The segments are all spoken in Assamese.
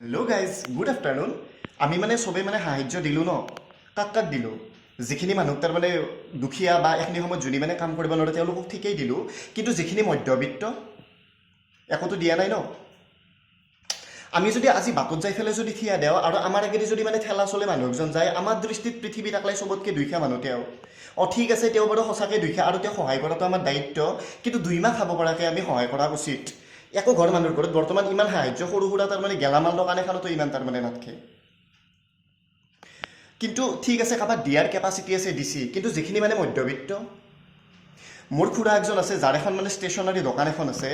হেল্ল' গাইজ গুড আফটাৰনুন আমি মানে চবেই মানে সাহায্য দিলোঁ ন কাক কাক দিলোঁ যিখিনি মানুহ তাৰ মানে দুখীয়া বা এইখিনি সময়ত যোনে মানে কাম কৰিব নোৱাৰে তেওঁলোকক ঠিকেই দিলোঁ কিন্তু যিখিনি মধ্যবিত্ত একোতো দিয়া নাই ন আমি যদি আজি বাটত যাই পেলাই যদি থিয়া দিওঁ আৰু আমাৰ আগেদি যদি মানে ঠেলা চলে মানুহ এজন যায় আমাৰ দৃষ্টিত পৃথিৱীত একলাই চবতকৈ দুখীয়া মানুহ তেওঁ ঠিক আছে তেওঁ বাৰু সঁচাকৈ দুখীয়া আৰু তেওঁ সহায় কৰাটো আমাৰ দায়িত্ব কিন্তু 2 মাহ খাব পৰাকৈ আমি সহায় কৰা উচিত একো ঘৰ মানুহৰ ঘৰত বৰ্তমান ইমান সাহায্য সৰু সুৰা তাৰমানে গেলামাল দোকান এখনতো ইমান তাৰমানে নাথাকে কিন্তু ঠিক আছে কাৰোবাক দিয়াৰ কেপাচিটি আছে দিছি কিন্তু যিখিনি মানে মধ্যবিত্ত মোৰ খুৰা একজন আছে যাৰ এখন মানে ষ্টেচনাৰী দোকান এখন আছে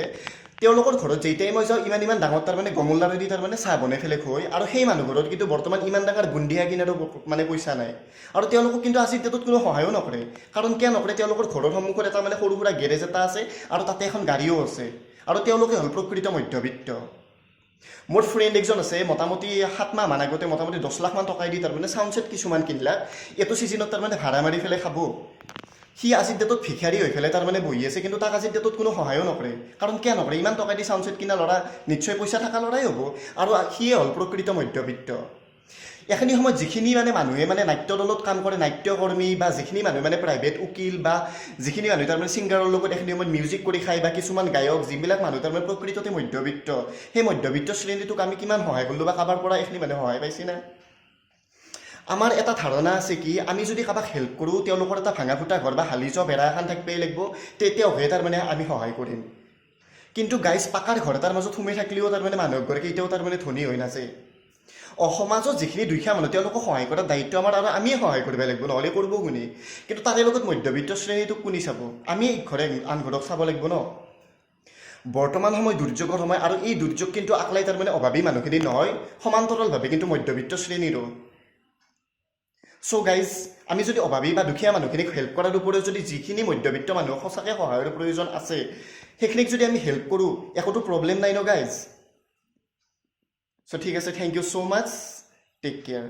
তেওঁলোকৰ ঘৰত যেতিয়াই মই যাওঁ ইমান ডাঙৰ তাৰমানে গমলাৰেদি তাৰমানে চাহ বনাই ফেলে খুৱাই আৰু সেই মানুহ ঘৰত কিন্তু বৰ্তমান ইমান ডাঙৰ বুন্দিয়া কিনাৰো মানে পইচা নাই আৰু তেওঁলোকক কিন্তু আজিৰ ডেটত কোনো সহায়ো নকৰে কাৰণ কিয় নকৰে তেওঁলোকৰ ঘৰৰ সন্মুখত এটা মানে সৰু সুৰা গেৰেজ এটা আছে আৰু তাতে এখন গাড়ীও আছে আৰু তেওঁলোকে হ'ল প্ৰকৃত মধ্যবিত্ত মোৰ ফ্ৰেণ্ড একজন আছে মোটামুটি 7 মাহমান আগতে মোটামুটি 10 লাখমান টকাই দি তাৰমানে চাউণ্ড ছেট কিছুমান কিনিলা এইটো ছিজনত তাৰমানে ভাড়া মাৰি ফেলে খাব সি আজিৰ ডেটত ভিক্ষাৰী হৈ পেলাই তাৰমানে বহি আছে কিন্তু তাক আজিৰ ডেটত কোনো সহায়ো নকৰে কাৰণ কিয় নকৰে ইমান টকা দি চাউণ্ড ছেট কিনা ল'ৰা নিশ্চয় পইচা থকা ল'ৰাই হ'ব আৰু সিয়ে হ'ল প্ৰকৃত মধ্যবিত্ত এইখিনি সময়ত যিখিনি মানে মানুহে মানে নাট্য দলত কাম কৰে নাট্যকৰ্মী বা যিখিনি মানুহে মানে প্ৰাইভেট উকিল বা যিখিনি মানুহে তাৰমানে ছিংগাৰৰ লগত এইখিনি সময়ত মিউজিক কৰি খায় বা কিছুমান গায়ক যিবিলাক মানুহ তাৰমানে প্ৰকৃততে মধ্যবিত্ত সেই মধ্যবিত্ত শ্ৰেণীটোক আমি কিমান সহায় কৰিলোঁ বা কাৰোবাৰ পৰা এইখিনি মানুহে সহায় পাইছে না আমাৰ এটা ধাৰণা আছে কি আমি যদি কাৰোবাক হেল্প কৰোঁ তেওঁলোকৰ এটা ভাঙা ফুটা ঘৰ বা হালি যোৱা বেৰা এখন থাকিবই লাগিব তেতিয়াহে তাৰমানে আমি সহায় কৰিম কিন্তু গাইজ পাকাৰ ঘৰ এটাৰ মাজত সোমাই থাকিলেও তাৰমানে মানুহ এগৰাকী এতিয়াও তাৰমানে ধনী হৈ নাযায় সমাজত যিখিনি দুখীয়া মানুহ তেওঁলোকক সহায় কৰাৰ দায়িত্ব আমাৰ আৰু আমিয়ে সহায় কৰিব লাগিব নহ'লে কৰিব কোনে কিন্তু তাৰে লগত মধ্যবিত্ত শ্ৰেণীটোক কোনে চাব আমি ঘৰে আন ঘৰক চাব লাগিব ন বৰ্তমান সময় দুৰ্যোগৰ সময় আৰু এই দুৰ্যোগ কিন্তু আকলাই তাৰমানে অভাৱী মানুহখিনি নহয় সমান্তৰালভাৱে কিন্তু মধ্যবিত্ত শ্ৰেণীৰো চ' গাইজ আমি যদি অভাৱী বা দুখীয়া মানুহখিনিক হেল্প কৰাৰ উপৰিও যদি যিখিনি মধ্যবিত্ত মানুহক সঁচাকৈ সহায়ৰ প্ৰয়োজন আছে সেইখিনিক যদি আমি হেল্প কৰোঁ একোতো প্ৰব্লেম নাই ন গাইজ চ' ঠিক আছে thank you so' much take care